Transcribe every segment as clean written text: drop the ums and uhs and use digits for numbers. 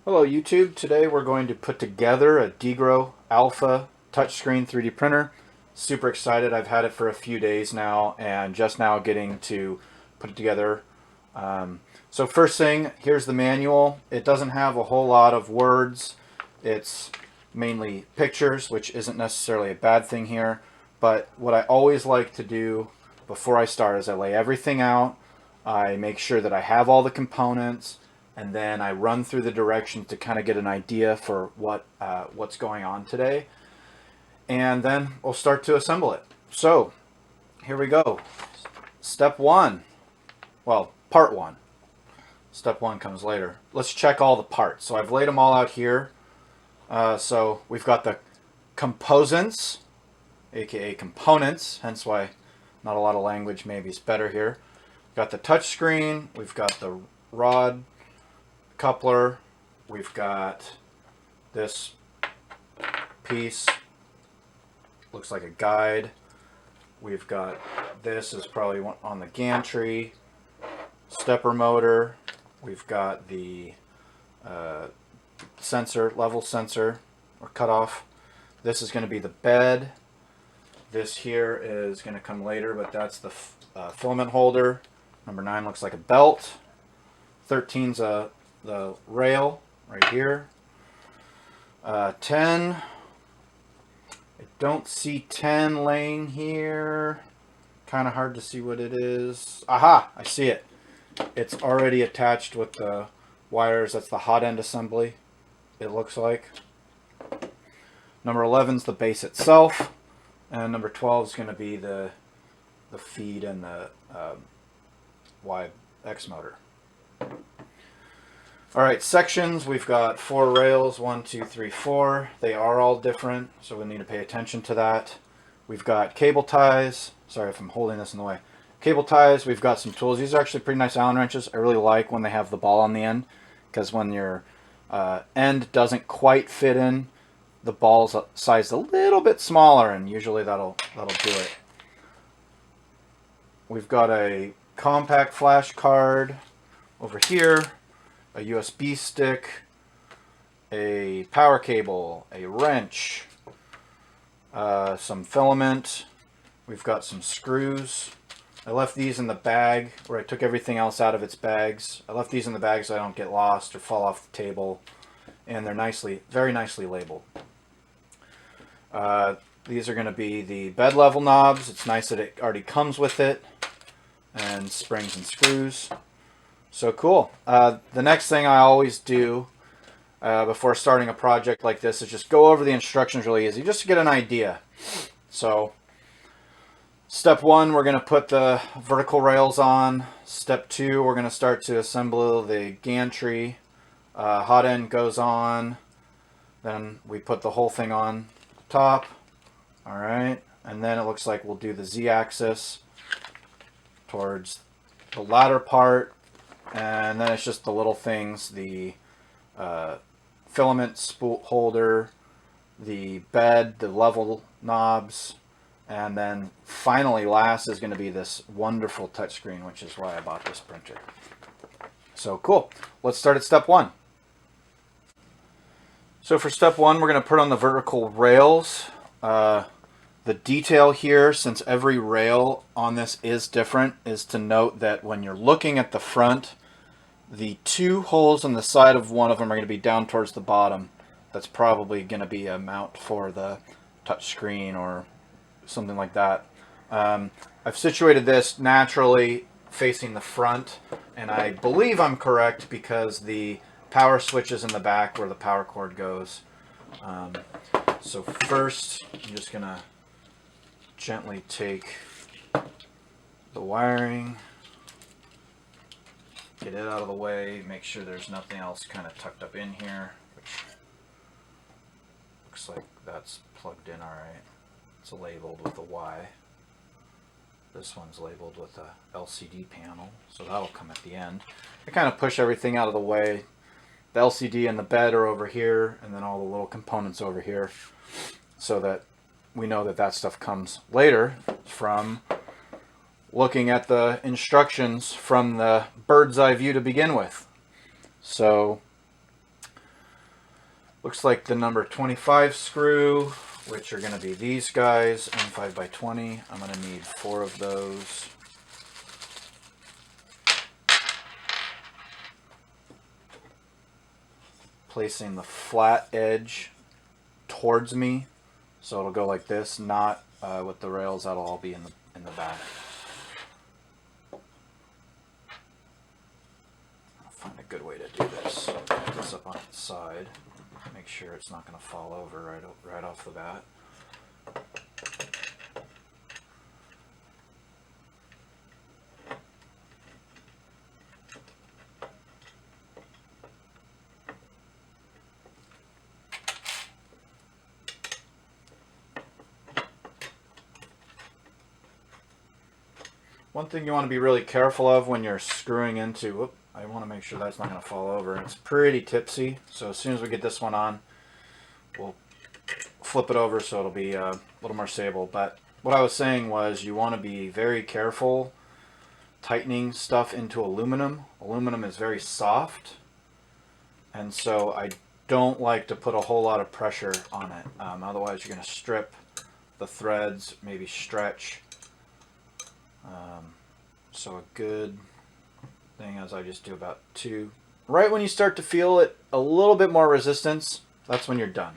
Hello YouTube, today we're going to put together a Diggro Alpha touchscreen 3D printer. Super excited, I've had it for a few days now and just now getting to put it together. So first thing, here's the manual. It doesn't have a whole lot of words. It's mainly pictures, which isn't necessarily a bad thing here. But what I always like to do before I start is I lay everything out. I make sure that I have all the components, and then I run through the directions to kind of get an idea for what's going on today. And then we'll start to assemble it. So here we go. Step one. Well, part one. Step one comes later. Let's check all the parts. So I've laid them all out here. So we've got the composants, aka components, hence why not a lot of language maybe is better here. We've got the touch screen, we've got the rod coupler, we've got this piece, looks like a guide. We've got this is probably on the gantry, stepper motor. We've got the sensor, level sensor or cutoff. This is going to be the bed. This here is going to come later, but that's the filament holder. Number 9 looks like a belt. 13's the rail right here. 10, I don't see 10 laying here. Kind of hard to see what it is. Aha, I see it. It's already attached with the wires. That's the hot end assembly, it looks like. Number 11's the base itself, and number 12 is going to be the feed and the YX motor. Alright, sections. We've got 4 rails, 1, 2, 3, 4. They are all different, so we need to pay attention to that. We've got cable ties. Sorry if I'm holding this in the way. Cable ties, we've got some tools. These are actually pretty nice Allen wrenches. I really like when they have the ball on the end, because when your end doesn't quite fit in, the ball's sized a little bit smaller, and usually that'll do it. We've got a compact flash card over here, a USB stick, a power cable, a wrench, some filament. We've got some screws. I left these in the bag where I took everything else out of its bags. I left these in the bag so I don't get lost or fall off the table. And they're very nicely labeled. These are going to be the bed level knobs. It's nice that it already comes with it. And springs and screws. So cool. The next thing I always do before starting a project like this is just go over the instructions really easy, just to get an idea. So step 1, we're going to put the vertical rails on. Step 2, we're going to start to assemble the gantry. Hot end goes on. Then we put the whole thing on top. Alright. And then it looks like we'll do the Z-axis towards the latter part. And then it's just the little things, the filament spool holder, the bed, the level knobs, and then finally last is going to be this wonderful touchscreen, which is why I bought this printer. So cool. Let's start at step 1. So for step 1, we're going to put on the vertical rails. The detail here, since every rail on this is different, is to note that when you're looking at the front, the 2 holes on the side of one of them are going to be down towards the bottom. That's probably going to be a mount for the touch screen or something like that. I've situated this naturally facing the front, and I believe I'm correct because the power switch is in the back where the power cord goes. So first, I'm just going to gently take the wiring, get it out of the way, make sure there's nothing else kind of tucked up in here, which looks like that's plugged in alright. It's labeled with a Y. This one's labeled with a LCD panel, so that'll come at the end. I kind of push everything out of the way. The LCD and the bed are over here, and then all the little components over here, so that we know that that stuff comes later from looking at the instructions from the bird's eye view to begin with. So Looks like the number 25 screw, which are going to be these guys, M5 by 20. I'm going to need 4 of those. Placing the flat edge towards me, so it'll go like this, not with the rails. That'll all be in the back. I'll find a good way to do this. Put this up on its side. Make sure it's not going to fall over right off the bat. One thing you want to be really careful of when you're screwing into, whoop, I want to make sure that's not going to fall over. It's pretty tipsy, so as soon as we get this one on, we'll flip it over so it'll be a little more stable. But what I was saying was you want to be very careful tightening stuff into aluminum. Aluminum is very soft, and so I don't like to put a whole lot of pressure on it. Otherwise you're going to strip the threads, maybe stretch. So a good thing is I just do about 2. Right when you start to feel it a little bit more resistance, that's when you're done.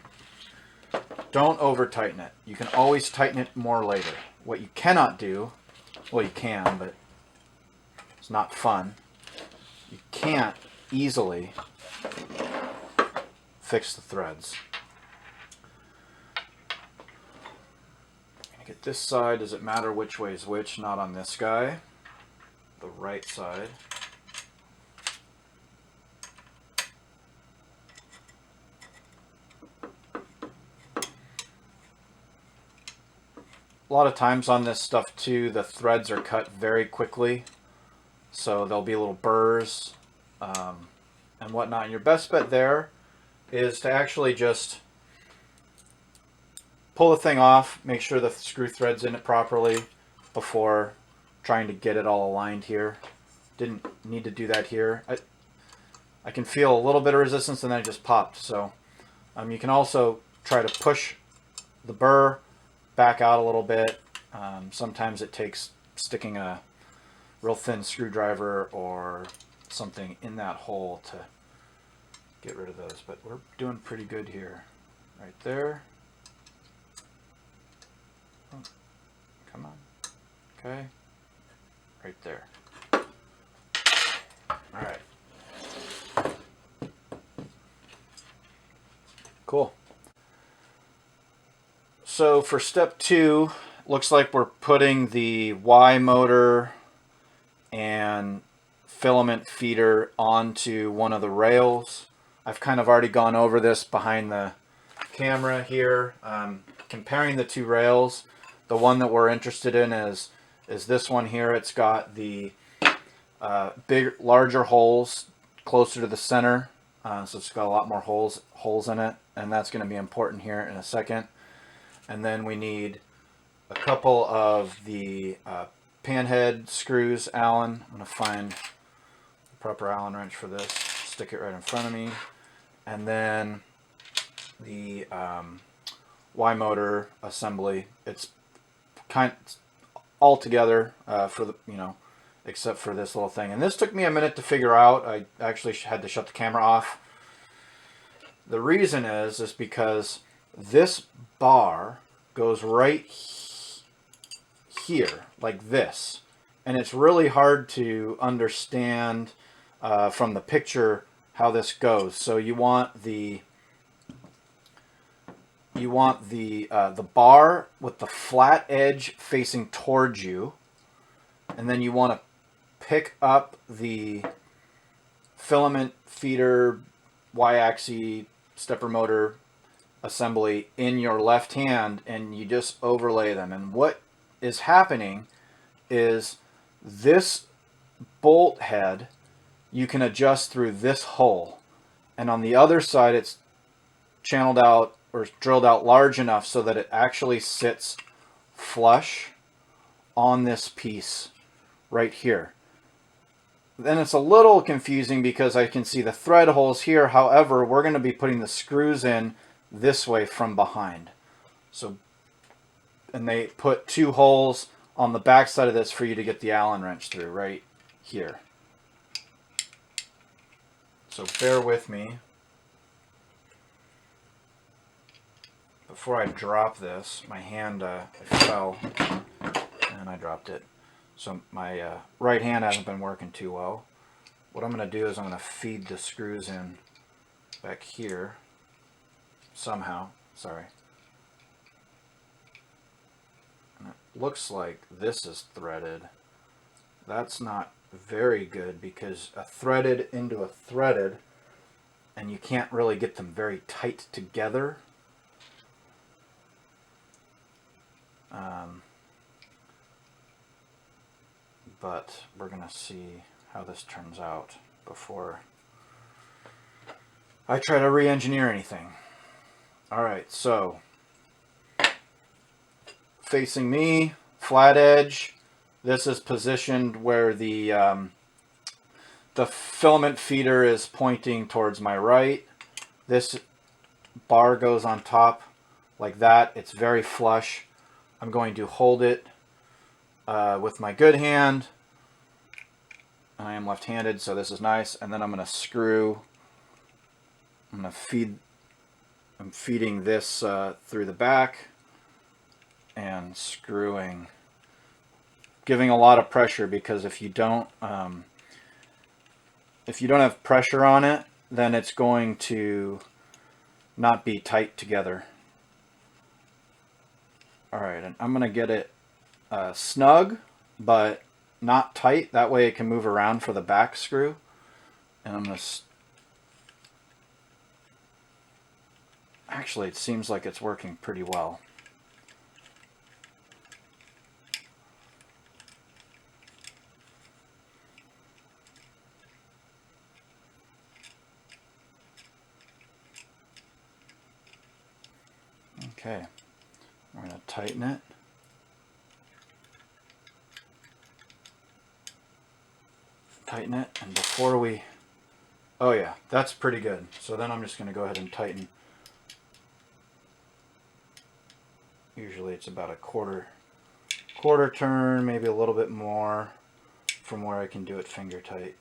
Don't over tighten it. You can always tighten it more later. What you cannot do, well you can, but it's not fun. You can't easily fix the threads. I'm gonna get this side. Does it matter which way is which? Not on this guy. The right side. A lot of times on this stuff too, the threads are cut very quickly, so there'll be little burrs and whatnot. And your best bet there is to actually just pull the thing off, make sure the screw thread's in it properly before trying to get it all aligned here. Didn't need to do that here. I can feel a little bit of resistance and then it just popped. So you can also try to push the burr back out a little bit. Sometimes it takes sticking a real thin screwdriver or something in that hole to get rid of those, but we're doing pretty good here. Right there. Oh, come on. Okay. Right there. All right. Cool. So for step 2, looks like we're putting the Y motor and filament feeder onto one of the rails. I've kind of already gone over this behind the camera here. Comparing the 2 rails, the one that we're interested in is this one here. It's got the larger holes closer to the center, so it's got a lot more holes in it, and that's going to be important here in a second. And then we need a couple of the panhead screws, Allen. I'm going to find the proper Allen wrench for this, stick it right in front of me, and then the Y motor assembly. It's kind of all together for the, except for this little thing. And this took me a minute to figure out. I actually had to shut the camera off. The reason is because this bar goes right here, like this. And it's really hard to understand from the picture how this goes. So you want the bar with the flat edge facing towards you, and then you want to pick up the filament feeder Y-axis stepper motor assembly in your left hand, and you just overlay them. And what is happening is this bolt head you can adjust through this hole, and on the other side it's channeled out or drilled out large enough so that it actually sits flush on this piece right here. then it's a little confusing because I can see the thread holes here. However, we're going to be putting the screws in this way from behind. So, and they put 2 holes on the back side of this for you to get the Allen wrench through right here. So bear with me. Before I drop this, my hand fell and I dropped it. So my right hand hasn't been working too well. What I'm going to do is I'm going to feed the screws in back here somehow. Sorry. And it looks like this is threaded. That's not very good because a threaded into a threaded, and you can't really get them very tight together. But we're going to see how this turns out before I try to re-engineer anything. Alright, so facing me, flat edge. This is positioned where the filament feeder is pointing towards my right. This bar goes on top like that. It's very flush. I'm going to hold it with my good hand. I am left-handed, so this is nice. And then I'm going to screw. I'm feeding this through the back and screwing, giving a lot of pressure, because if you don't have pressure on it, then it's going to not be tight together. Alright, and I'm going to get it snug, but not tight. That way it can move around for the back screw. And I'm going to... Actually, it seems like it's working pretty well. Okay, we're going to tighten it. Tighten it, and before we... Oh yeah, that's pretty good. So then I'm just going to go ahead and tighten. Usually it's about a quarter turn, maybe a little bit more from where I can do it finger tight.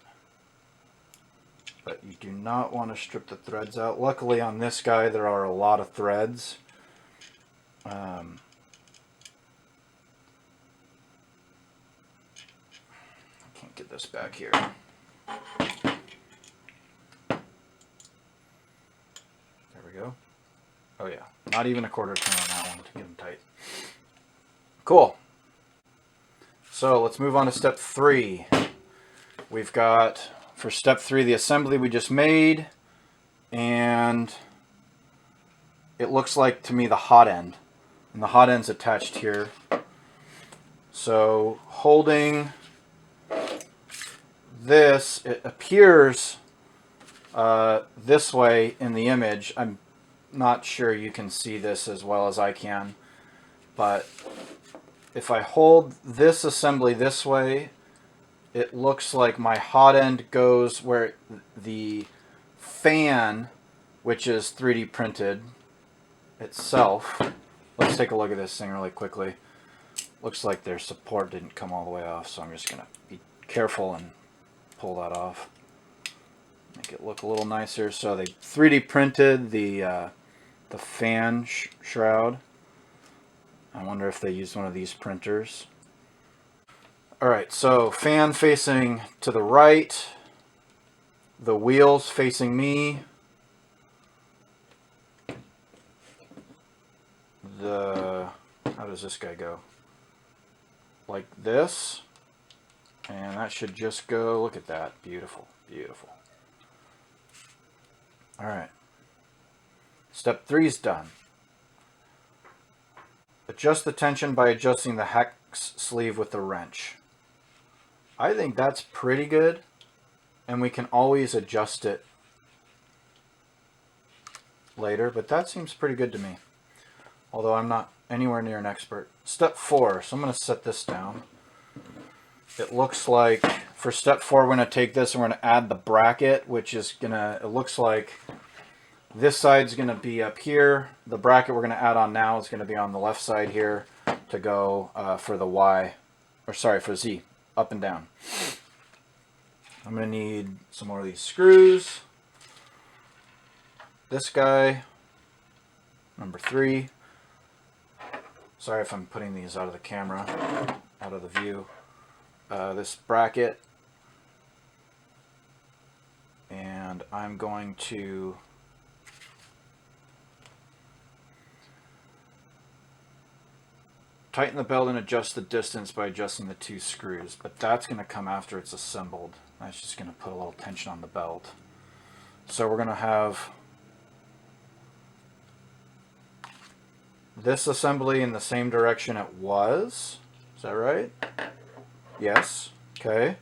But you do not want to strip the threads out. Luckily on this guy there are a lot of threads. I can't get this back here. There we go. Oh yeah, not even a quarter turn on that one to get them tight. Cool. So let's move on to step 3. We've got, for step 3, the assembly we just made, and it looks like to me the hot end. And the hot end's attached here. So holding this, it appears this way in the image. I'm not sure you can see this as well as I can, but if I hold this assembly this way, it looks like my hot end goes where the fan, which is 3D printed itself. Let's take a look at this thing really quickly. Looks like their support didn't come all the way off, so I'm just going to be careful and pull that off. Make it look a little nicer. So they 3D printed the fan shroud. I wonder if they used one of these printers. Alright, so fan facing to the right, the wheels facing me, how does this guy go? Like this, and that should just go, look at that, beautiful, beautiful. Alright, step 3 is done. Adjust the tension by adjusting the hex sleeve with the wrench. I think that's pretty good, and we can always adjust it later, but that seems pretty good to me, although I'm not anywhere near an expert. Step 4, so I'm going to set this down. It looks like for step 4, we're going to take this and we're going to add the bracket, which is going to, it looks like this side's going to be up here. The bracket we're going to add on now is going to be on the left side here to go for the Y, or sorry, for Z, up and down. I'm going to need some more of these screws. This guy, number 3. Sorry if I'm putting these out of the camera, out of the view. This bracket. And I'm going to tighten the belt and adjust the distance by adjusting the 2 screws, but that's going to come after it's assembled. That's just going to put a little tension on the belt. So we're going to have this assembly in the same direction it was. Is that right? Yes. Okay.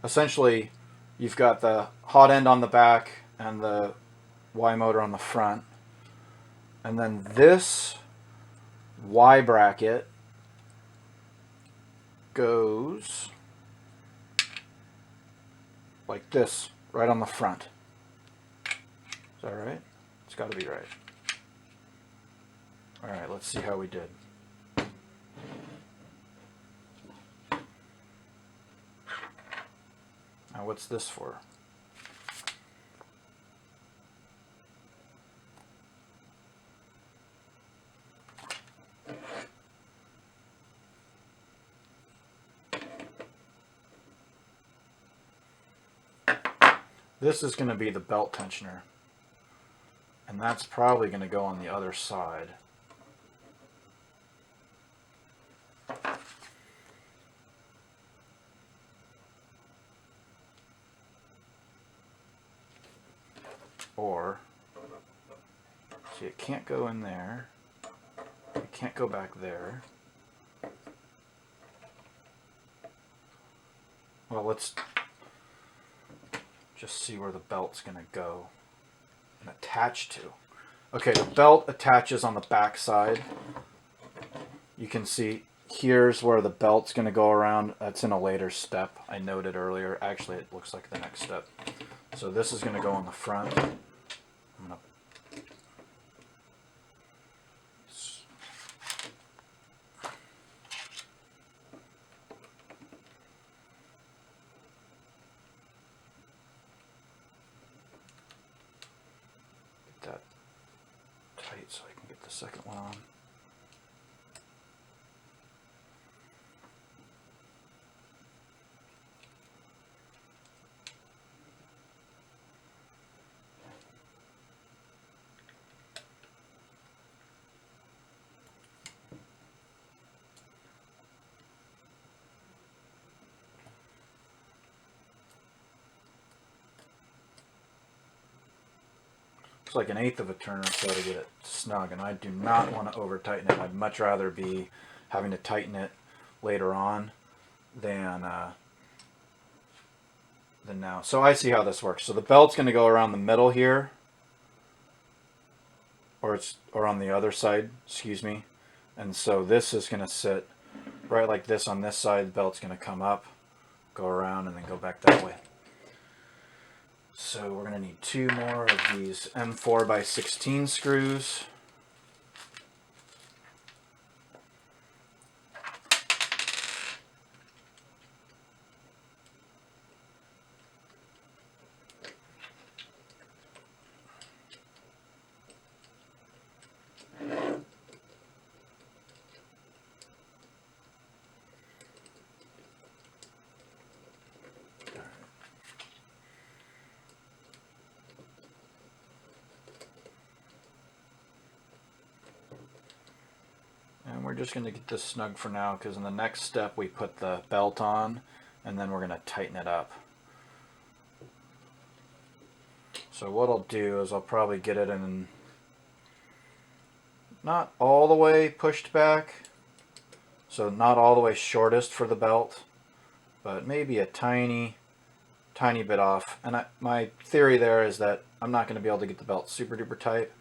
Essentially, you've got the hot end on the back and the Y motor on the front. And then this Y bracket goes like this, right on the front. Is that right? It's got to be right. All right, let's see how we did. Now what's this for? This is going to be the belt tensioner, and that's probably going to go on the other side. Or, see, it can't go in there, it can't go back there. Well, let's just see where the belt's going to go and attach to. Okay, the belt attaches on the back side. You can see here's where the belt's going to go around. That's in a later step. I noted earlier. Actually, it looks like the next step. So this is going to go on the front. I'm going to get that tight so I can get the second one on. It's like 1/8 of a turn or so to get it snug, and I do not want to over tighten it. I'd much rather be having to tighten it later on than now. So I see how this works. So the belt's going to go around the middle here, or on the other side, excuse me. And so this is going to sit right like this on this side. The belt's going to come up, go around, and then go back that way. So we're going to need 2 more of these M4x16 screws. And we're just going to get this snug for now, because in the next step we put the belt on and then we're going to tighten it up. So what I'll do is I'll probably get it in not all the way pushed back, so not all the way shortest for the belt, but maybe a tiny bit off. And my theory there is that I'm not going to be able to get the belt super duper tight,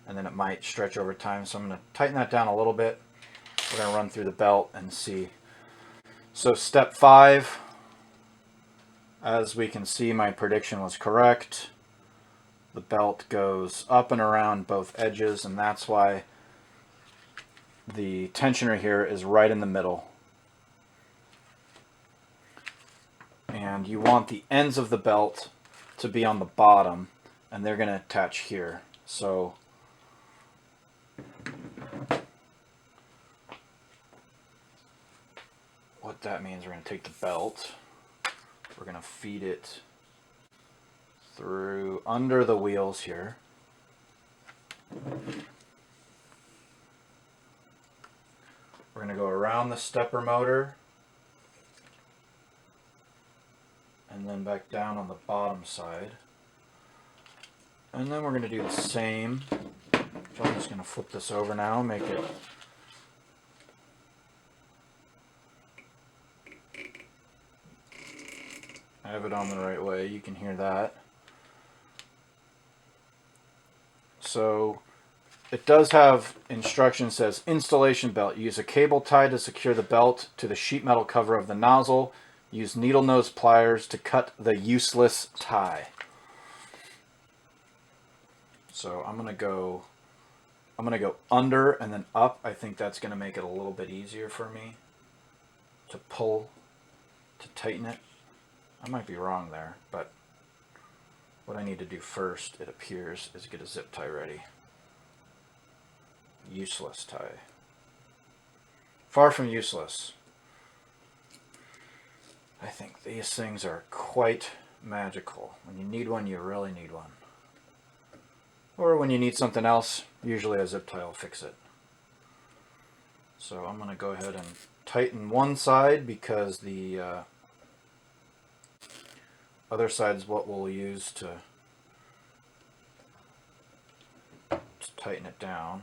and then it might stretch over time, so I'm going to tighten that down a little bit. We're going to run through the belt and see. So step 5, as we can see, my prediction was correct. The belt goes up and around both edges, and that's why the tensioner here is right in the middle. And you want the ends of the belt to be on the bottom, and they're going to attach here. So what that means, we're going to take the belt, we're going to feed it through under the wheels here. We're going to go around the stepper motor and then back down on the bottom side. And then we're going to do the same. So I'm just going to flip this over now, make it I have it on the right way, you can hear that. So it does have instructions, says installation belt. Use a cable tie to secure the belt to the sheet metal cover of the nozzle. Use needle nose pliers to cut the useless tie. So I'm gonna go under and then up. I think that's gonna make it a little bit easier for me to pull, to tighten it. I might be wrong there, but what I need to do first, it appears, is get a zip tie ready. Useless tie. Far from useless. I think these things are quite magical. When you need one, you really need one. Or when you need something else, usually a zip tie will fix it. So I'm going to go ahead and tighten one side because the other side is what we'll use to tighten it down.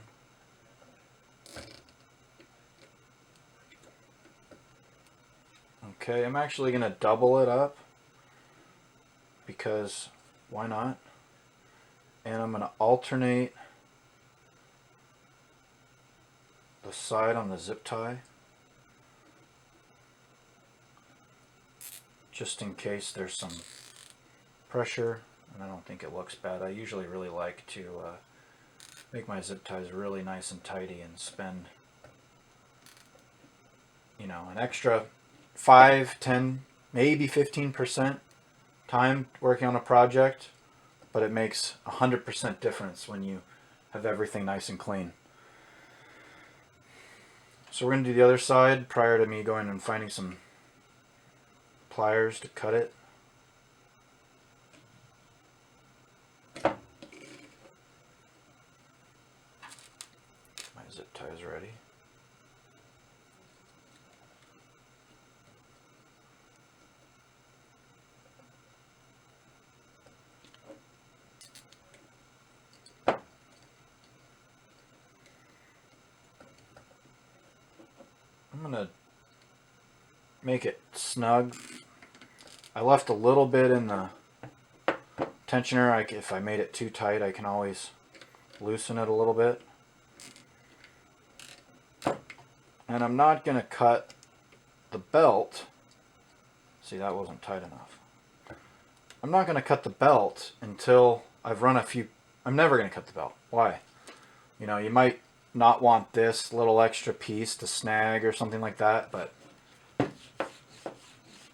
Okay, I'm actually going to double it up because why not? And I'm going to alternate the side on the zip tie just in case there's some pressure, and I don't think it looks bad. I usually really like to make my zip ties really nice and tidy and spend, you know, an extra 5, 10, maybe 15% time working on a project, but it makes 100% difference when you have everything nice and clean. So we're going to do the other side prior to me going and finding some pliers to cut it. My zip tie is ready. I'm going to make it snug. I left a little bit in the tensioner. If I made it too tight, I can always loosen it a little bit. And I'm not going to cut the belt. See, that wasn't tight enough. I'm not going to cut the belt until I've run a few. I'm never going to cut the belt. Why? You know, you might not want this little extra piece to snag or something like that, but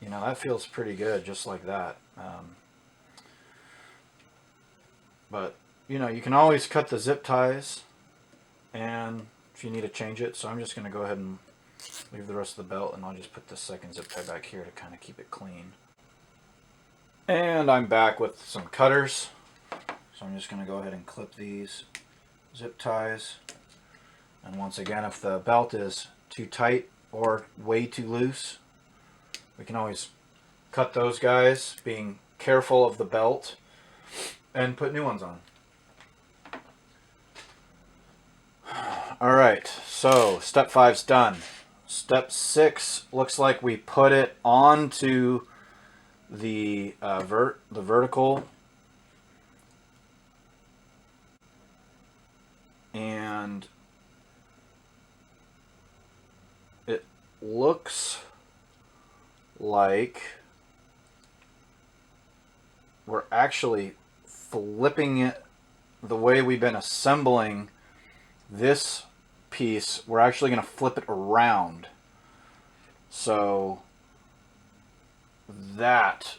you know, that feels pretty good just like that. But you know, you can always cut the zip ties and if you need to change it. So I'm just going to go ahead and leave the rest of the belt, and I'll just put the second zip tie back here to kind of keep it clean. And I'm back with some cutters. So I'm just going to go ahead and clip these zip ties. And once again, if the belt is too tight or way too loose, we can always cut those guys, being careful of the belt, and put new ones on. Alright, so step 5's done. Step 6 looks like we put it onto the vertical, and it looks like we're actually flipping it the way we've been assembling this piece. We're actually going to flip it around. So that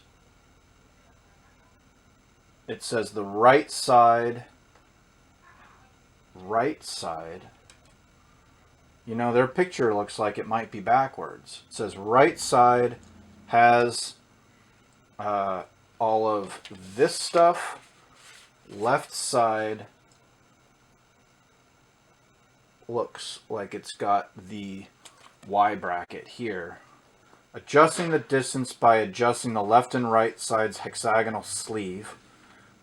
it says the right side. You know, their picture looks like it might be backwards. It says right side has all of this stuff. Left side looks like it's got the Y bracket here. Adjusting the distance by adjusting the left and right side's hexagonal sleeve.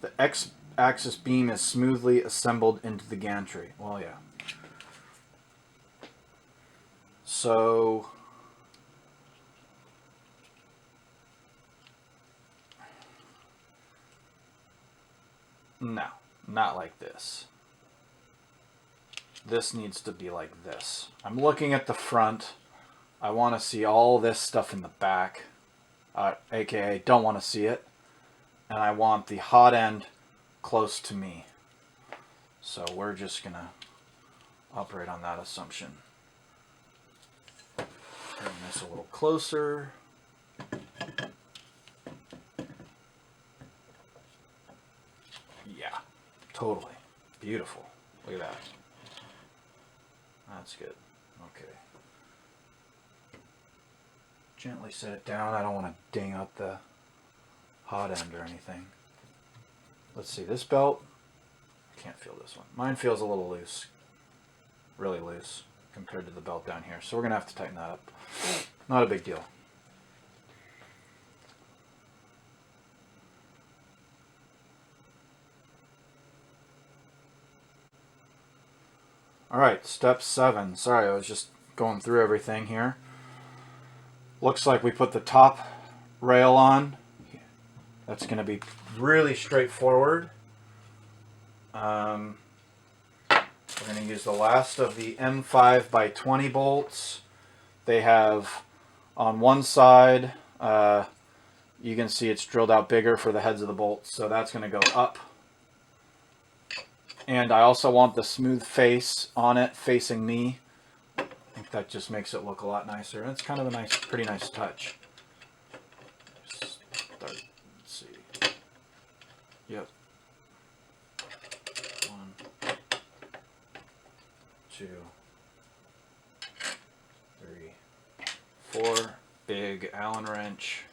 The XAxis beam is smoothly assembled into the gantry. Well, yeah. So no, not like this. This needs to be like this. I'm looking at the front. I want to see all this stuff in the back, aka don't want to see it. And I want the hot end close to me. So we're just going to operate on that assumption. Bring this a little closer. Yeah, totally. Beautiful. Look at that. That's good. Okay. Gently set it down. I don't want to ding up the hot end or anything. Let's see, this belt, I can't feel this one. Mine feels a little loose, really loose compared to the belt down here. So we're going to have to tighten that up. Not a big deal. All right, step 7. Sorry, I was just going through everything here. Looks like we put the top rail on. That's going to be really straightforward. We're going to use the last of the M5 by 20 bolts. They have on one side, you can see it's drilled out bigger for the heads of the bolts, so that's going to go up. And I also want the smooth face on it facing me. I think that just makes it look a lot nicer. And it's kind of a nice, pretty nice touch. Let's see. Yep. 1, 2, 3, 4. Big Allen wrench.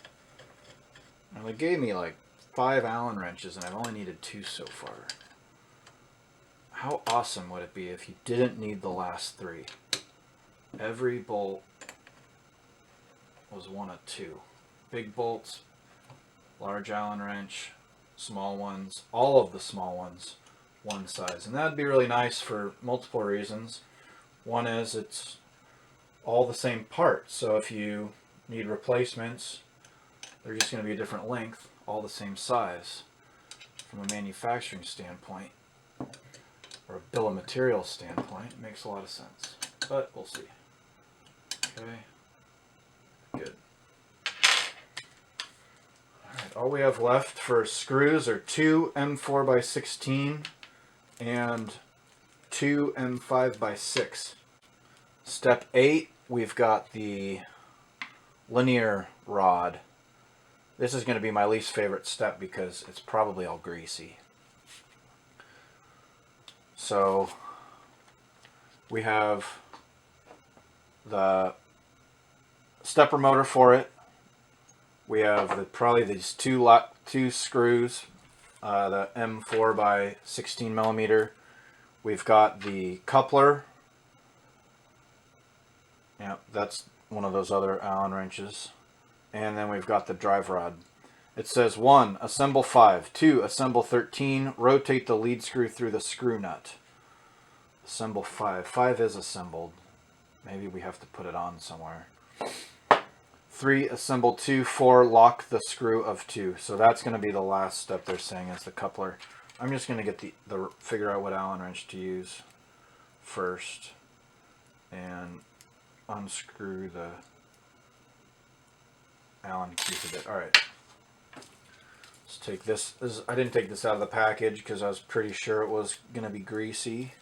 And they gave me like 5 Allen wrenches, and I've only needed 2 so far. How awesome would it be if you didn't need the last 3? Every bolt was one of 2. Big bolts, large Allen wrench, small ones, all of the small ones, one size. And that'd be really nice for multiple reasons. One is it's all the same part. So if you need replacements, they're just going to be a different length, all the same size. From a manufacturing standpoint, or a bill of materials standpoint, it makes a lot of sense. But we'll see. Okay. Good. Alright, all we have left for screws are 2 M4 by 16 and 2 M5 by 6. Step 8, we've got the linear rod. This is going to be my least favorite step because it's probably all greasy. So we have the stepper motor for it. We have probably these two screws, the M4 by 16 millimeter. We've got the coupler. Yeah, that's one of those other Allen wrenches. And then we've got the drive rod. It says 1, assemble 5. 2, assemble 13. Rotate the lead screw through the screw nut. Assemble 5. 5 is assembled. Maybe we have to put it on somewhere. 3, assemble 2. 4, lock the screw of 2. So that's going to be the last step they're saying is the coupler. I'm just going to get the figure out what Allen wrench to use first. And unscrew the Allen keys a bit. Alright. Let's take this. I didn't take this out of the package because I was pretty sure it was going to be greasy.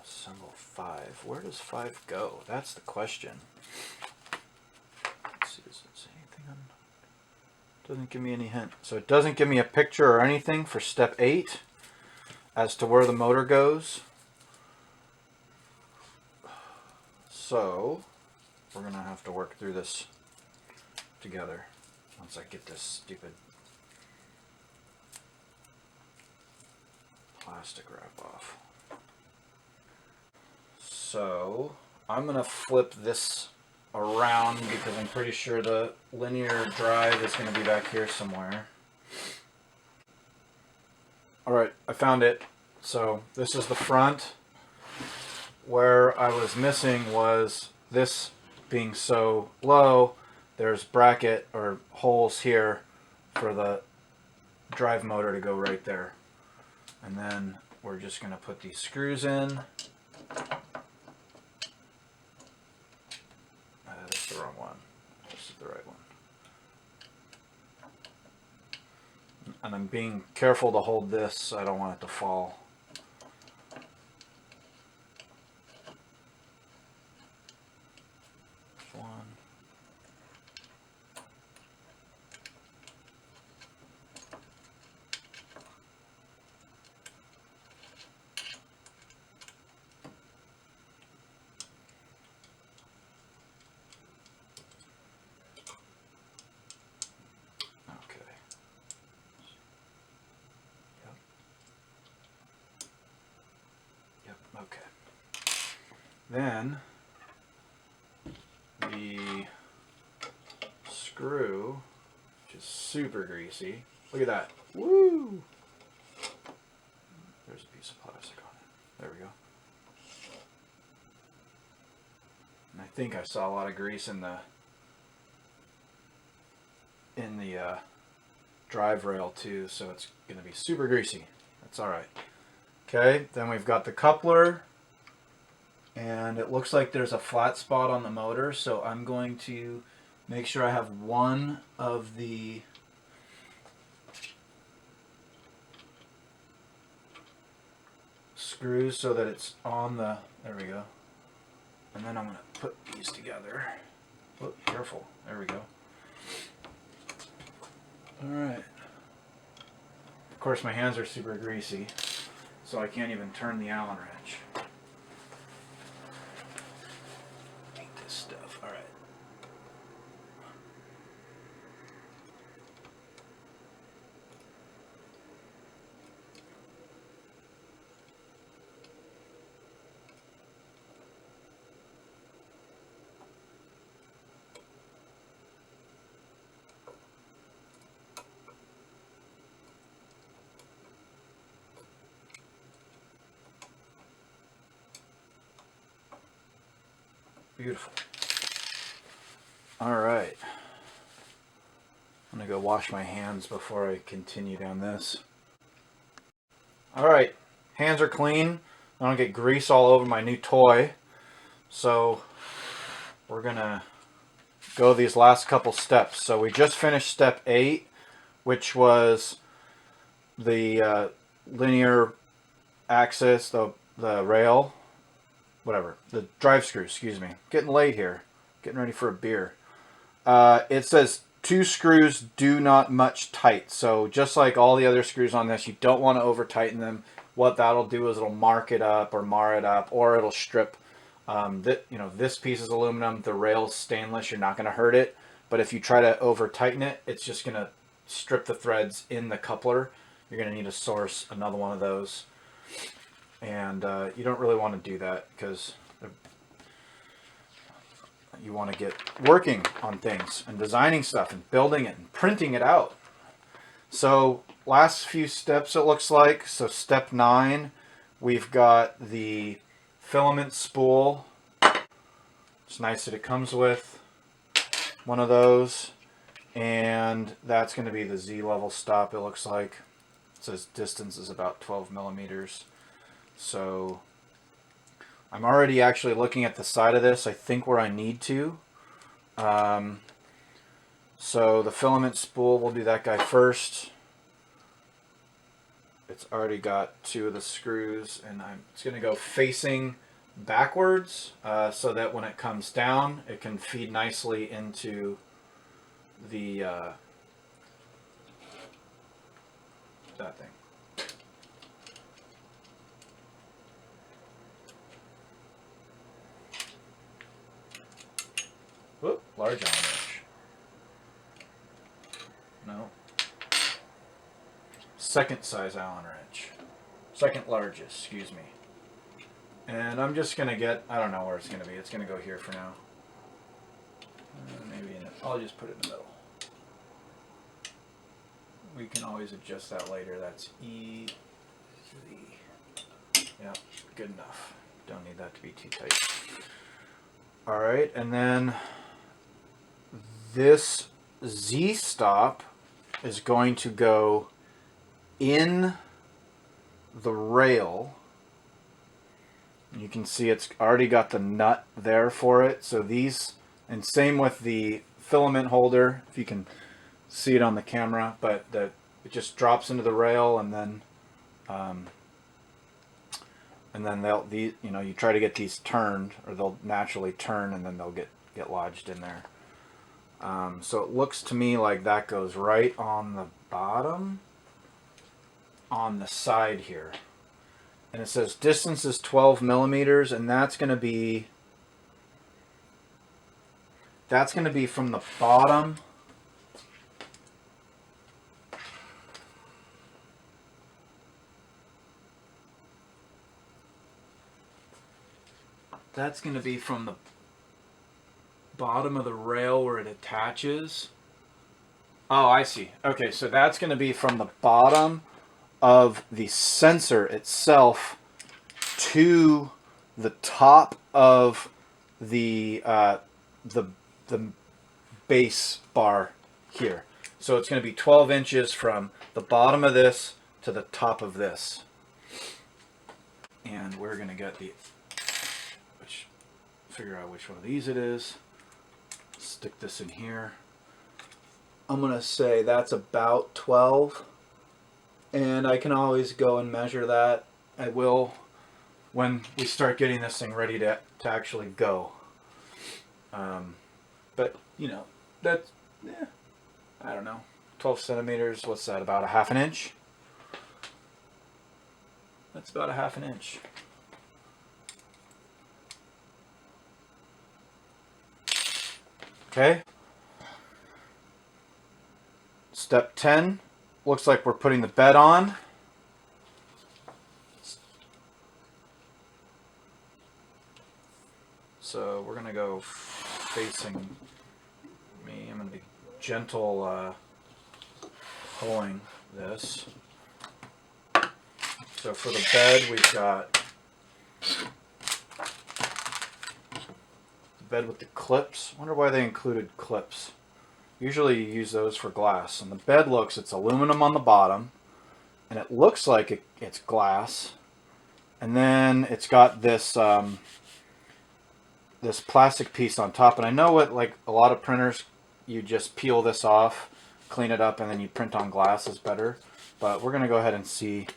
Assemble 5. Where does 5 go? That's the question. Let's see, does it say anything on? Doesn't give me any hint. So it doesn't give me a picture or anything for step 8 as to where the motor goes. So we're going to have to work through this together once I get this stupid plastic wrap off. So I'm going to flip this around because I'm pretty sure the linear drive is going to be back here somewhere. Alright, I found it. So this is the front. Where I was missing was this being so low, there's bracket or holes here for the drive motor to go right there. And then we're just going to put these screws in. That's the wrong one. This is the right one. And I'm being careful to hold this so I don't want it to fall. One. Okay. Then the screw, which is super greasy. Look at that. Woo! There's a piece of plastic on it. There we go. And I think I saw a lot of grease in the drive rail too, so it's going to be super greasy. That's all right. Okay, then we've got the coupler, and it looks like there's a flat spot on the motor, so I'm going to make sure I have one of the screws so that it's on the, there we go, and then I'm going to put these together. Oh, careful, there we go. Alright, of course my hands are super greasy, so I can't even turn the Allen wrench. Hate this stuff. All right. Beautiful. All right. I'm gonna go wash my hands before I continue down this. All right, hands are clean. I don't get grease all over my new toy. So we're gonna go these last couple steps. So we just finished step 8, which was the linear axis, the rail, whatever, the drive screw, excuse me. Getting late here, getting ready for a beer. It says 2 screws do not much tight. So just like all the other screws on this, you don't want to over tighten them. What that'll do is it'll mark it up or mar it up, or it'll strip. This piece is aluminum, the rail's stainless, you're not going to hurt it. But if you try to over tighten it, it's just going to strip the threads in the coupler. You're going to need to source another one of those. And you don't really want to do that because you want to get working on things and designing stuff and building it and printing it out. So last few steps it looks like. So step 9, we've got the filament spool. It's nice that it comes with one of those. And that's going to be the Z level stop, it looks like. It says distance is about 12 millimeters. So I'm already actually looking at the side of this, I think where I need to. So the filament spool, we'll do that guy first. It's already got 2 of the screws, and it's going to go facing backwards so that when it comes down, it can feed nicely into the that thing. Whoop, large Allen wrench. No. Second size Allen wrench. Second largest, excuse me. And I'm just going to get, I don't know where it's going to be. It's going to go here for now. Maybe I'll just put it in the middle. We can always adjust that later. That's E, Z. Yeah, good enough. Don't need that to be too tight. All right, and then this Z stop is going to go in the rail. You can see it's already got the nut there for it. So these, and same with the filament holder, if you can see it on the camera, but it just drops into the rail, and then you try to get these turned, or they'll naturally turn, and then they'll get lodged in there. So it looks to me like that goes right on the bottom, on the side here. And it says distance is 12 millimeters, and that's going to be from the bottom that's going to be from the bottom of the rail where it attaches. Oh, I see. Okay, so that's going to be from the bottom of the sensor itself to the top of the base bar here. So it's going to be 12 inches from the bottom of this to the top of this. And we're going to get figure out which one of these it is. Stick this in here. I'm going to say that's about 12. And I can always go and measure that. I will when we start getting this thing ready to actually go. But, you know, that's, I don't know, 12 centimeters, what's that, about a half an inch? That's about a half an inch. Okay. Step 10. Looks like we're putting the bed on. So we're going to go facing me. I'm going to be gentle pulling this. So for the bed, we've got the bed with the clips. I wonder why they included clips. Usually you use those for glass. And the bed it's aluminum on the bottom, and it looks like it's glass. And then it's got this this plastic piece on top. And I know like a lot of printers, you just peel this off, clean it up, and then you print on glass is better. But we're going to go ahead and see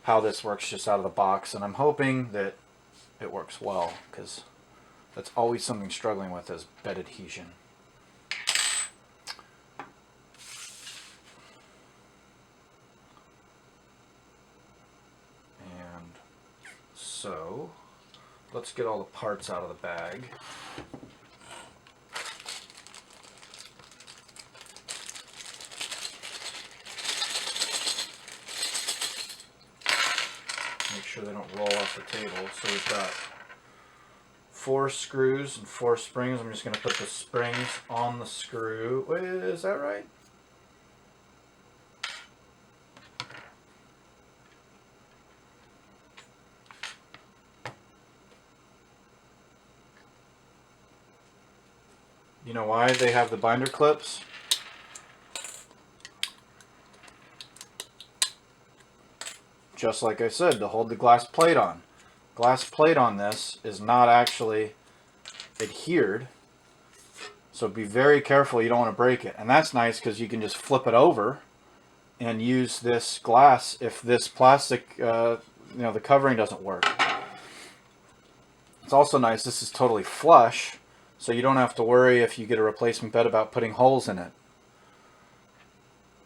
how this works just out of the box. And I'm hoping that it works well, because that's always something struggling with is bed adhesion. So, let's get all the parts out of the bag. Make sure they don't roll off the table. So we've got 4 screws and 4 springs. I'm just going to put the springs on the screw. Wait, is that right? You know why they have the binder clips? Just like I said, to hold the glass plate on. Glass plate on this is not actually adhered. So be very careful, you don't want to break it. And that's nice because you can just flip it over and use this glass if this plastic, the covering doesn't work. It's also nice, this is totally flush, so you don't have to worry if you get a replacement bed about putting holes in it.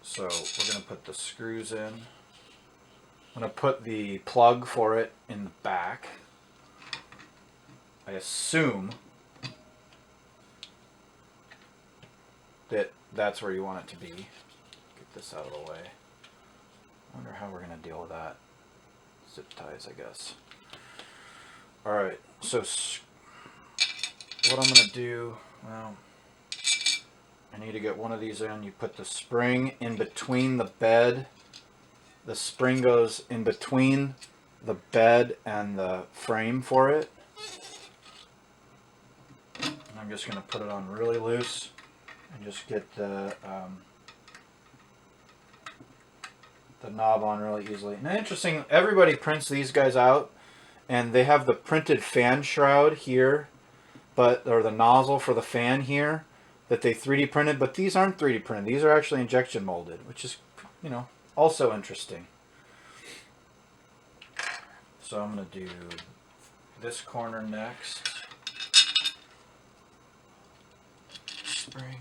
So we're going to put the screws in. I'm going to put the plug for it in the back. I assume that that's where you want it to be. Get this out of the way. I wonder how we're going to deal with that. Zip ties, I guess. Alright, so what I'm going to do, well, I need to get one of these in. You put the spring in between the bed. The spring goes in between the bed and the frame for it. And I'm just going to put it on really loose and just get the knob on really easily. Now, interesting, everybody prints these guys out, and they have the printed fan shroud here, or the nozzle for the fan here, that they 3D printed, but these aren't 3D printed. These are actually injection molded, which is, also interesting. So I'm going to do this corner next. Spring.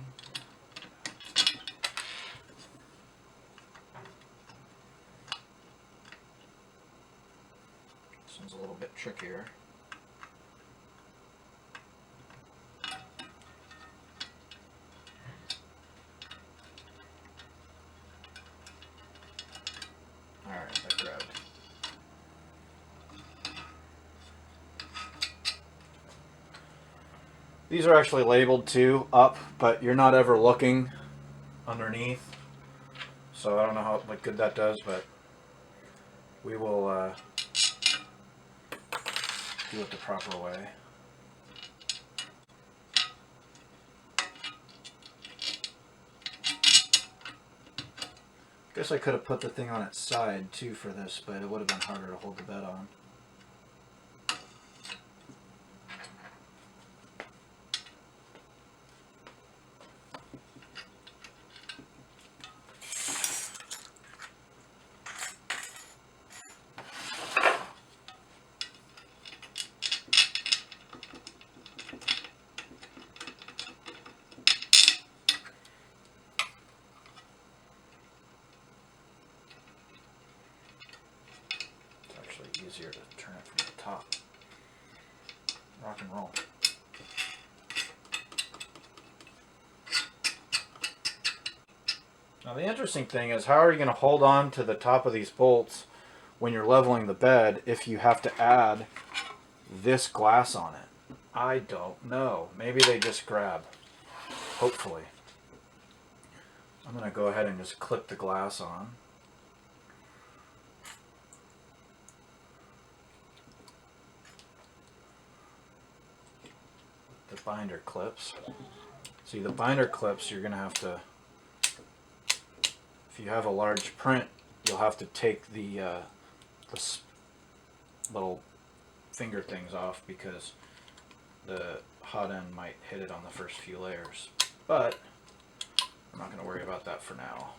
This one's a little bit trickier. Alright, that grabbed. These are actually labeled too, up, but you're not ever looking underneath. So I don't know how good that does, but we will do it the proper way. Guess I could have put the thing on its side too for this, but it would have been harder to hold the bed on. Easier to turn it from the top. Rock and roll. Now the interesting thing is, how are you going to hold on to the top of these bolts when you're leveling the bed if you have to add this glass on it? I don't know. Maybe they just grab. Hopefully. I'm going to go ahead and just clip the glass on. The binder clips. See, the binder clips, you're going to have to, if you have a large print, you'll have to take the little finger things off because the hot end might hit it on the first few layers. But I'm not going to worry about that for now.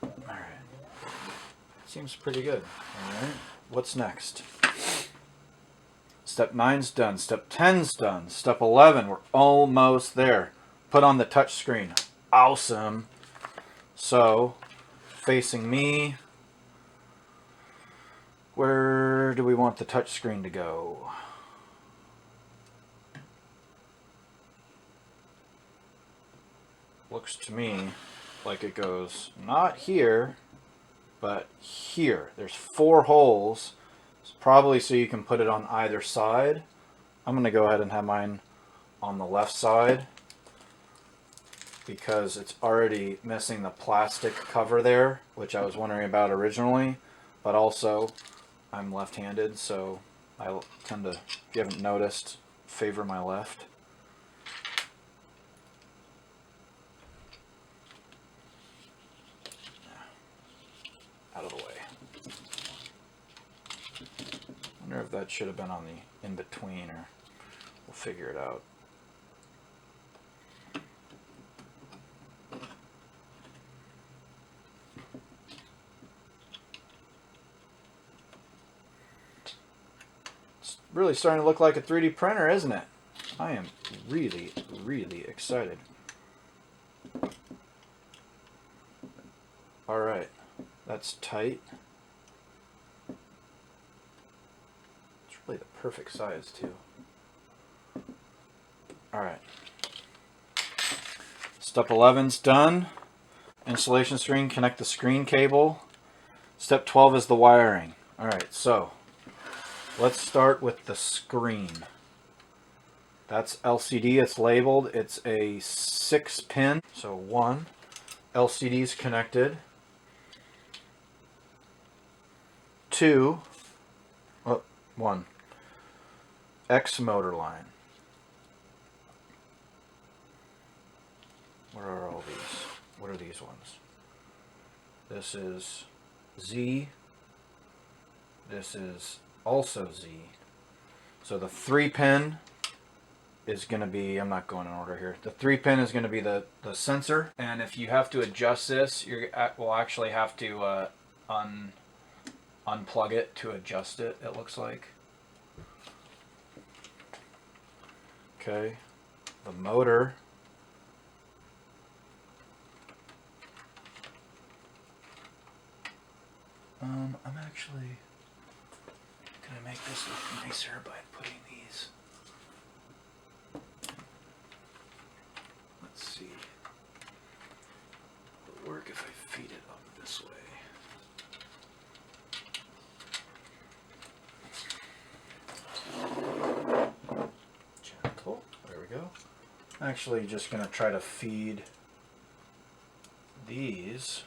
Alright. Seems pretty good. Alright. What's next? Step 9's done. Step 10's done. Step 11, we're almost there. Put on the touch screen. Awesome. So, facing me, where do we want the touch screen to go? Looks to me like it goes not here, but here. There's 4 holes. Probably so you can put it on either side. I'm going to go ahead and have mine on the left side because it's already missing the plastic cover there, which I was wondering about originally, but also I'm left-handed, so I tend to, if you haven't noticed, favor my left. Out of the way. I wonder if that should have been on the in-between, or we'll figure it out. It's really starting to look like a 3D printer, isn't it? I am really, really excited. All right, that's tight. It's really the perfect size too. All right. Step 11's done. Installation screen, connect the screen cable. Step 12 is the wiring. All right, so let's start with the screen. That's LCD, it's labeled. It's a 6-pin, so 1. LCD's connected. 2, 1. X motor line. Where are all these? What are these ones? This is Z. This is also Z. So the 3-pin is going to be, I'm not going in order here. The 3-pin is going to be the sensor. And if you have to adjust this, you will actually have to unplug it to adjust it, it looks like. Okay. The motor. I'm actually going to make this look nicer by putting these. Let's see. Will it work if I feed it up this way? Gentle. There we go. I'm actually just going to try to feed these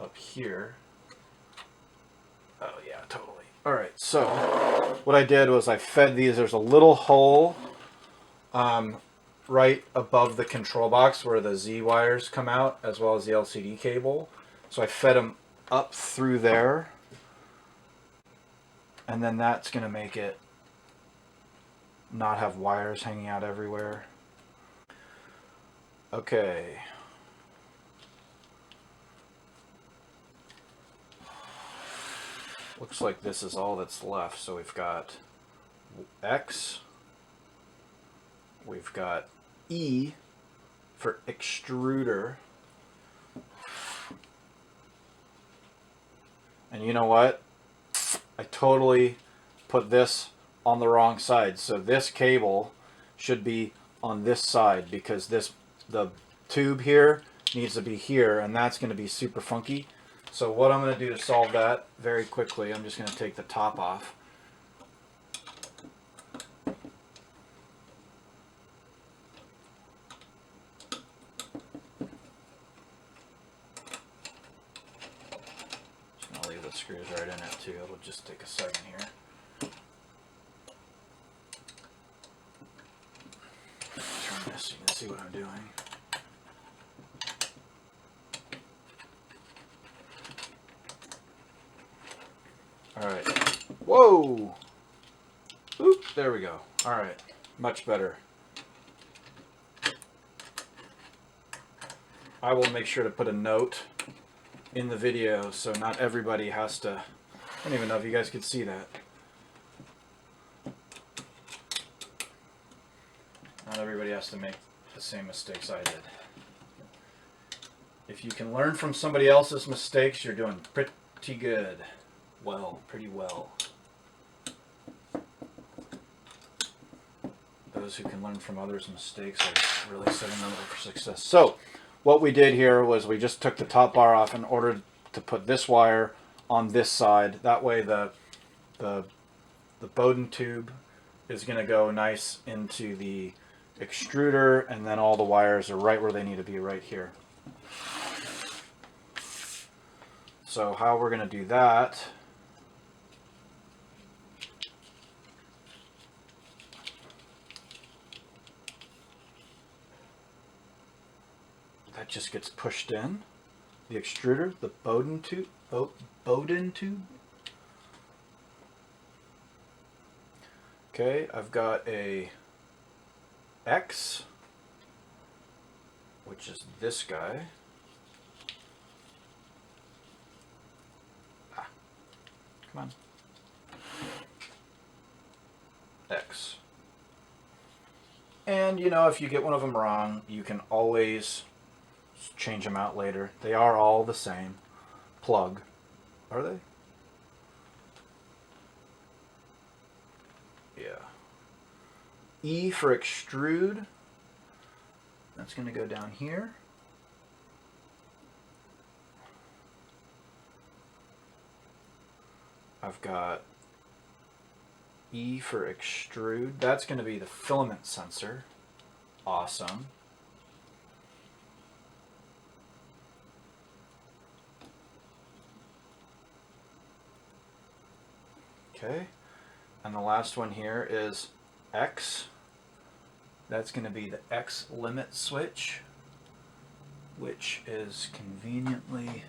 up here. Oh yeah, totally. Alright, so what I did was I fed these, there's a little hole right above the control box where the Z wires come out, as well as the LCD cable. So I fed them up through there, and then that's going to make it not have wires hanging out everywhere. Okay. Looks like this is all that's left. So we've got X, we've got E for extruder, and you know what? I totally put this on the wrong side. So this cable should be on this side because the tube here needs to be here, and that's going to be super funky. So what I'm going to do to solve that very quickly, I'm just going to take the top off. Just going to leave the screws right in it too. It'll just take a second here. Turn this so you can see what I'm doing. Alright. Whoa! Oop, there we go. Alright. Much better. I will make sure to put a note in the video so not everybody has to... I don't even know if you guys could see that. Not everybody has to make the same mistakes I did. If you can learn from somebody else's mistakes, you're doing pretty good. Well, pretty well. Those who can learn from others' mistakes are really setting them up for success. So, what we did here was we just took the top bar off in order to put this wire on this side. That way the Bowden tube is going to go nice into the extruder, and then all the wires are right where they need to be, right here. So how we're going to do that... That just gets pushed in. The extruder, the Bowden tube, Okay, I've got a X, which is this guy. Ah, come on. X. And you know, if you get one of them wrong, you can always change them out later. They are all the same. Plug. Are they? Yeah. E for extrude. That's going to go down here. I've got E for extrude. That's going to be the filament sensor. Awesome. Okay. And the last one here is X. That's going to be the X limit switch, which is conveniently...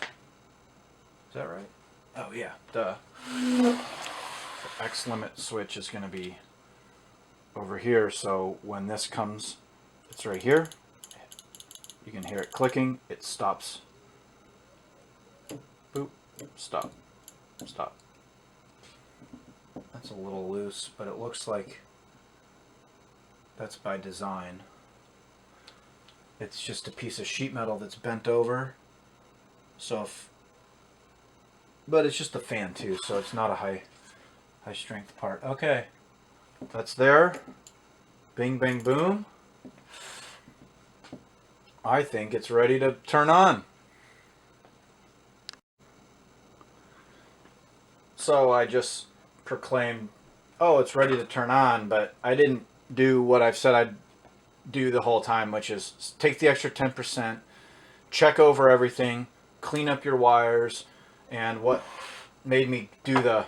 Is that right? Oh yeah, duh. The X limit switch is going to be over here, so when this comes, it's right here. You can hear it clicking. It stops. Boop. Stop. Stop. That's a little loose, but it looks like that's by design. It's just a piece of sheet metal that's bent over. So if... But it's just a fan too, so it's not a high strength part. Okay, that's there. Bing, bang, boom. I think it's ready to turn on. So I just proclaimed, oh, it's ready to turn on, but I didn't do what I've said I'd do the whole time, which is take the extra 10%, check over everything, clean up your wires. And what made me do the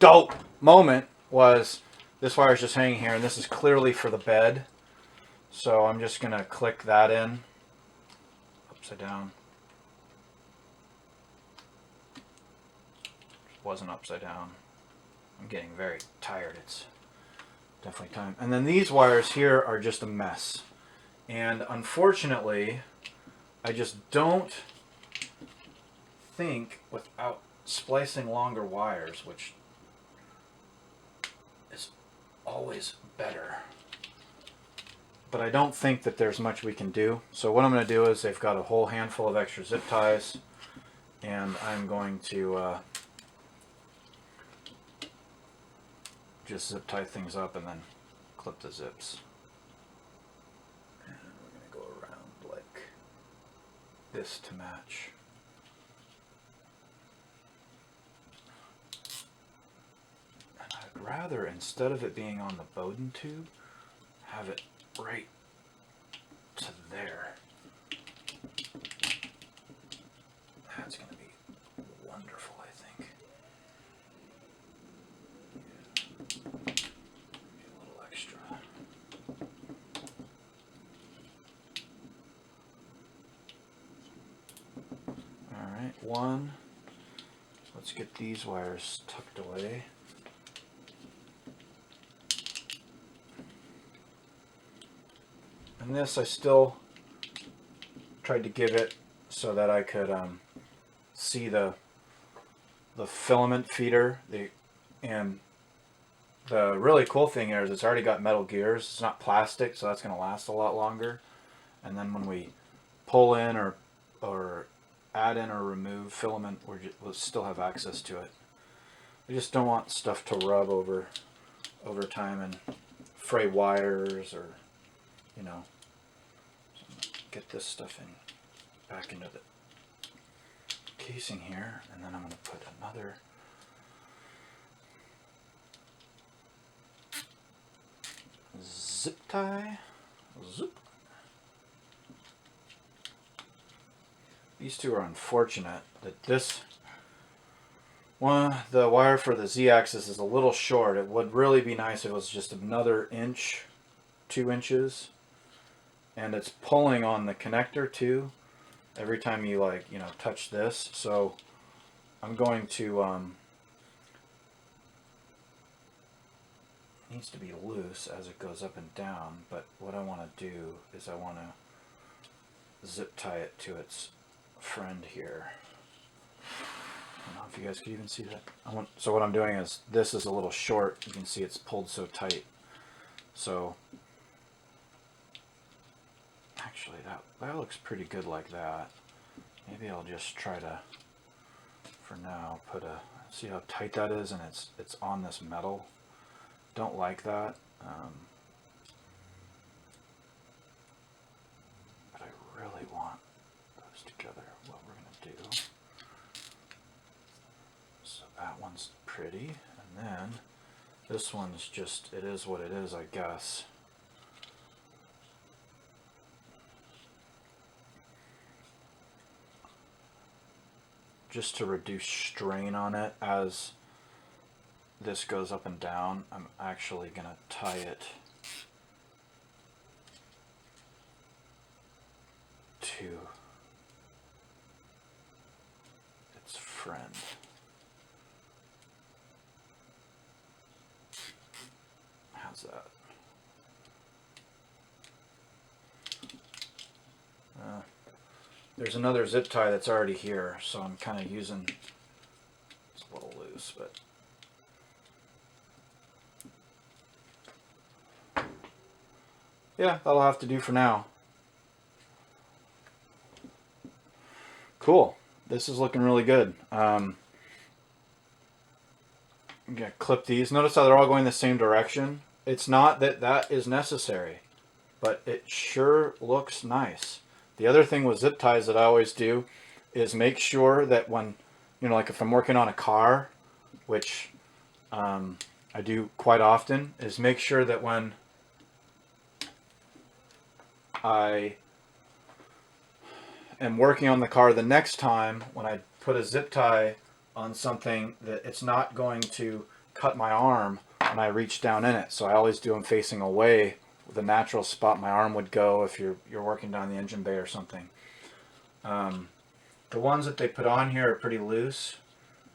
dope moment was this wire is just hanging here, and this is clearly for the bed. So I'm just going to click that in, upside down. It wasn't upside down. I'm getting very tired. It's definitely time. And then these wires here are just a mess. And unfortunately, I just don't think without splicing longer wires, which is always better. But I don't think that there's much we can do. So what I'm going to do is they've got a whole handful of extra zip ties, and I'm going to just zip tie things up and then clip the zips. And we're going to go around like this to match. Rather, instead of it being on the Bowden tube, have it right to there. That's going to be wonderful, I think. Yeah. A little extra. Alright, one. Let's get these wires tucked away. And this I still tried to give it so that I could see the filament feeder. And the really cool thing here is it's already got metal gears. It's not plastic, so that's going to last a lot longer. And then when we pull in or add in or remove filament, we'll still have access to it. I just don't want stuff to rub over time and fray wires, or you know. Get this stuff back into the casing here, and then I'm going to put another zip tie. Zoop. These two are unfortunate that this one, the wire for the Z-axis, is a little short. It would really be nice if it was just another inch, 2 inches. And it's pulling on the connector too every time you touch this. So I'm going to, it needs to be loose as it goes up and down, but what I want to do is I want to zip tie it to its friend here. I don't know if you guys can even see that. So what I'm doing is, this is a little short. You can see it's pulled so tight. So actually that looks pretty good like that. Maybe I'll just try to, for now, see how tight that is, and it's on this metal. Don't like that. But I really want those together. What we're going to do. So that one's pretty, and then this one's just, it is what it is, I guess. Just to reduce strain on it as this goes up and down, I'm actually going to tie it to its friend. How's that? There's another zip tie that's already here, so I'm kind of using, it's a little loose, but yeah, that'll have to do for now. Cool. This is looking really good. I'm going to clip these. Notice how they're all going the same direction. It's not that that is necessary, but it sure looks nice. The other thing with zip ties that I always do is make sure that when, you know, like if I'm working on a car, which I do quite often, is make sure that when I am working on the car the next time, when I put a zip tie on something, that it's not going to cut my arm when I reach down in it. So I always do them facing away, the natural spot my arm would go if you're working down the engine bay or something. The ones that they put on here are pretty loose,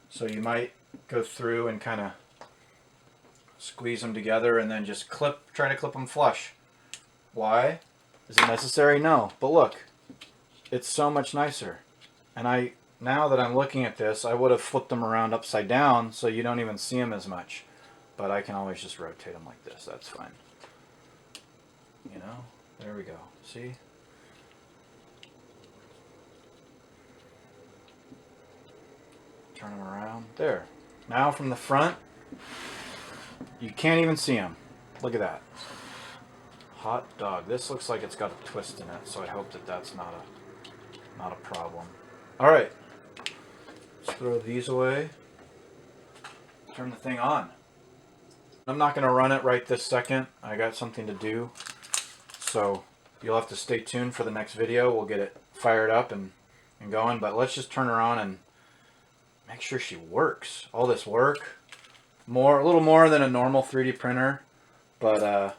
so you might go through and kind of squeeze them together and then just try to clip them flush. Why? Is it necessary? No. But look, it's so much nicer. And now that I'm looking at this, I would have flipped them around upside down so you don't even see them as much. But I can always just rotate them like this. That's fine. You know, there we go. See? Turn them around. There. Now from the front, you can't even see them. Look at that. Hot dog. This looks like it's got a twist in it, so I hope that that's not a problem. All right. Let's throw these away. Turn the thing on. I'm not going to run it right this second. I got something to do. So you'll have to stay tuned for the next video. We'll get it fired up and going. But let's just turn her on and make sure she works. All this work. A little more than a normal 3D printer. But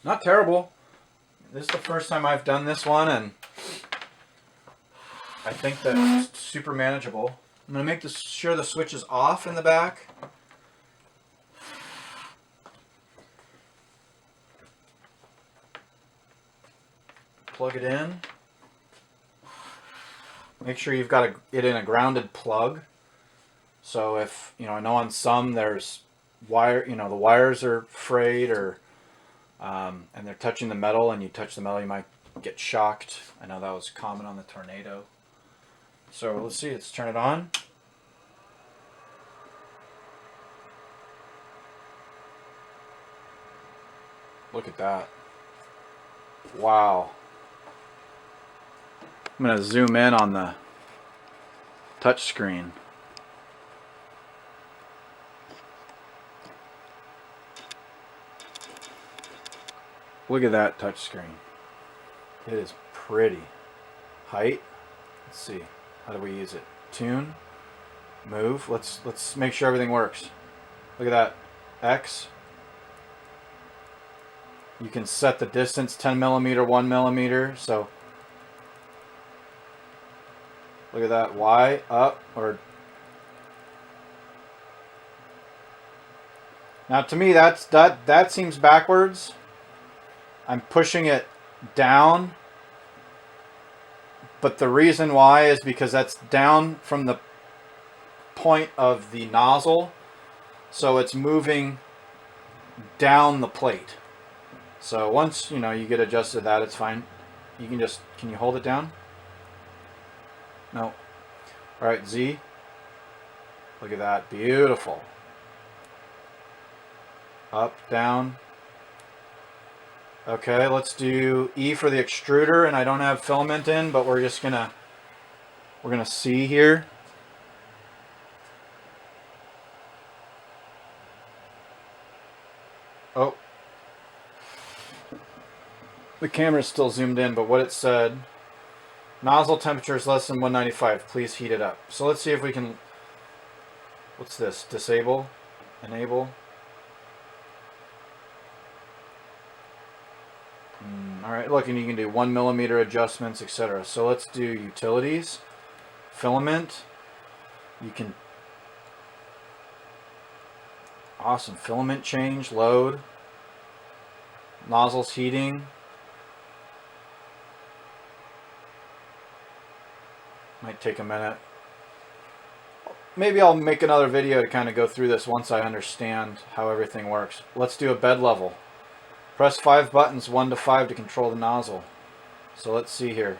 not terrible. This is the first time I've done this one, and I think that it's super manageable. I'm going to make sure the switch is off in the back. Plug it in. Make sure you've got it in a grounded plug. So if, I know on some there's wire, the wires are frayed or and they're touching the metal, and you touch the metal, you might get shocked. I know that was common on the Tornado. So let's see, let's turn it on. Look at that. Wow. I'm going to zoom in on the touch screen. Look at that touch screen. It is pretty. Height. Let's see. How do we use it? Tune. Move. Let's make sure everything works. Look at that. X. You can set the distance 10 millimeter, 1 millimeter. So look at that. Y, up, or Now to me that seems backwards. I'm pushing it down, but the reason why is because that's down from the point of the nozzle, so it's moving down the plate. So once you get adjusted that, it's fine. You can you hold it down? No. All right, Z. Look at that, beautiful. Up, down. Okay, let's do E for the extruder, and I don't have filament in, but we're gonna see here. Oh. The camera's still zoomed in, but what it said, nozzle temperature is less than 195, please heat it up. So let's see if we can, what's this, disable, enable. Alright, look, and you can do 1 millimeter adjustments, etc. So let's do utilities, filament, you can, awesome, filament change, load, nozzles heating. Might take a minute. Maybe I'll make another video to kind of go through this once I understand how everything works. Let's do a bed level. Press 5 buttons, 1 to 5, to control the nozzle. So let's see here.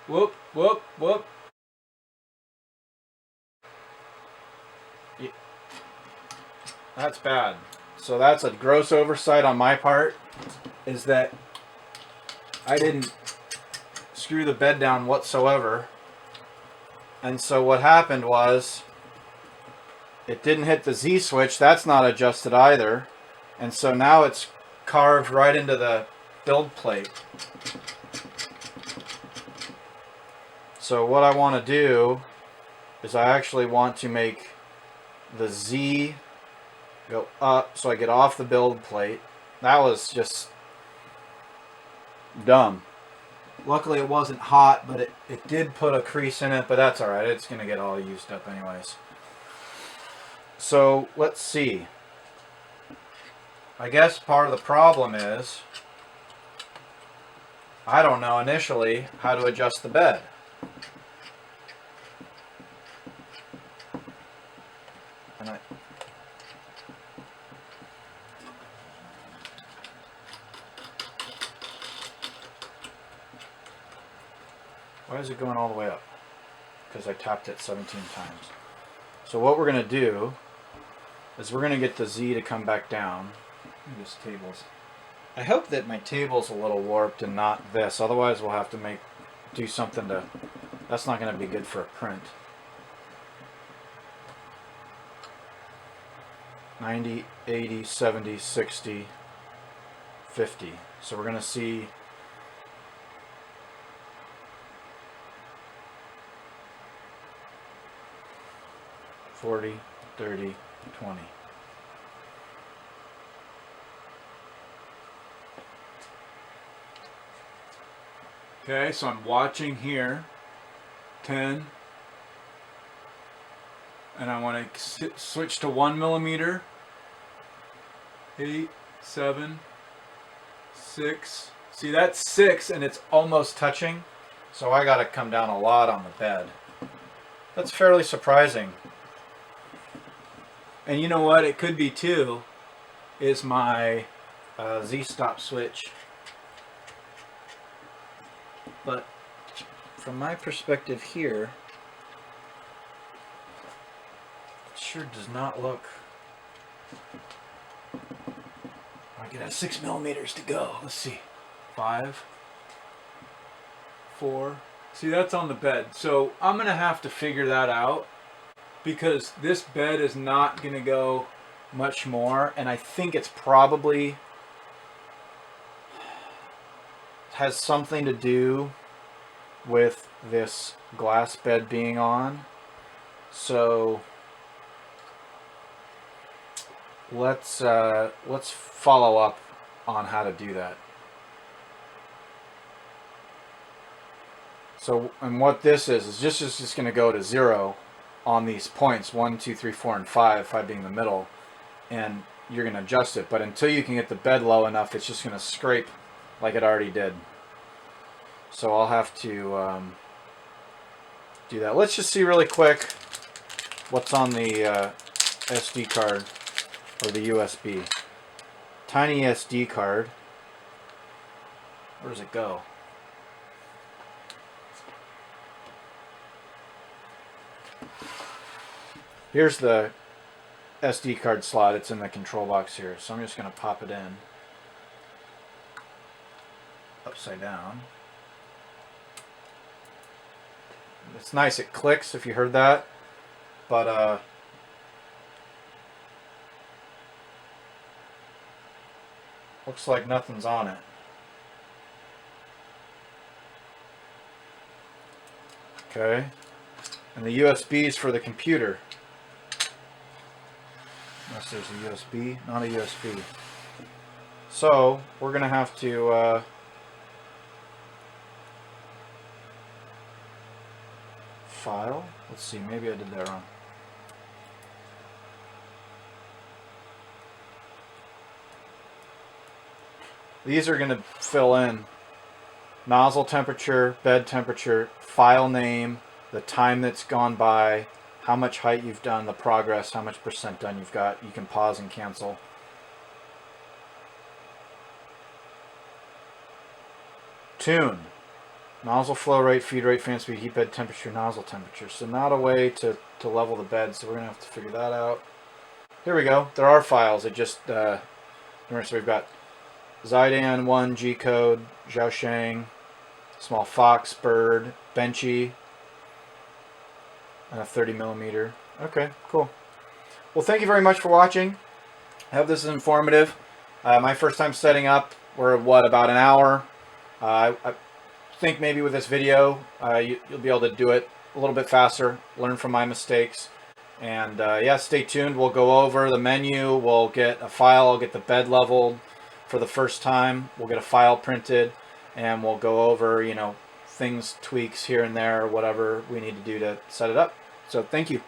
Whoop, whoop, whoop. Yeah. That's bad. So that's a gross oversight on my part, is that I didn't screw the bed down whatsoever. And so what happened was, it didn't hit the Z switch. That's not adjusted either. And so now it's carved right into the build plate. So what I want to do is I actually want to make the Z go up so I get off the build plate. That was just dumb. Luckily it wasn't hot, but it did put a crease in it, but that's alright. It's going to get all used up anyways. So let's see. I guess part of the problem is I don't know initially how to adjust the bed. And why is it going all the way up? Because I tapped it 17 times. So what we're going to do is we're going to get the Z to come back down. This table's, I hope that my table's a little warped and not this. Otherwise we'll have to do something to, that's not going to be good for a print. 90, 80, 70, 60, 50. So we're going to see 40, 30, 20. Okay, so I'm watching here, 10, and I want to switch to 1 millimeter, 8, 7, 6. See, that's 6 and it's almost touching, so I got to come down a lot on the bed. That's fairly surprising. And you know what, it could be too, is my Z-stop switch. But from my perspective here, it sure does not look like it has 6 millimeters to go. Let's see. 5, 4. See, that's on the bed. So I'm going to have to figure that out, because this bed is not going to go much more, and I think it's probably has something to do with this glass bed being on. So let's follow up on how to do that. So, and what this is just going to go to 0 on these points, 1, 2, 3, 4, and 5, 5 being the middle, and you're going to adjust it. But until you can get the bed low enough, it's just going to scrape like it already did. So I'll have to do that. Let's just see really quick what's on the SD card or the USB. Tiny SD card. Where does it go? Here's the SD card slot. It's in the control box here. So I'm just going to pop it in upside down. It's nice, it clicks if you heard that, but looks like nothing's on it. Okay, and the USB is for the computer. Unless there's a USB, not a USB. So we're gonna have to file. Let's see, maybe I did that wrong. These are going to fill in nozzle temperature, bed temperature, file name, the time that's gone by, how much height you've done, the progress, how much percent done you've got. You can pause and cancel. Tune. Nozzle flow rate, feed rate, fan speed, heat bed temperature, nozzle temperature. So not a way to level the bed, so we're going to have to figure that out. Here we go. There are files. It just, so we've got Zidane 1 G code, Zhaoshang, small fox, bird, benchy, and a 30mm. Okay, cool. Well, thank you very much for watching. I hope this is informative. My first time setting up, we're at about an hour. I think maybe with this video, you'll be able to do it a little bit faster, learn from my mistakes. And yeah, stay tuned. We'll go over the menu. We'll get a file. I'll get the bed leveled for the first time. We'll get a file printed, and we'll go over, you know, things, tweaks here and there, whatever we need to do to set it up. So thank you.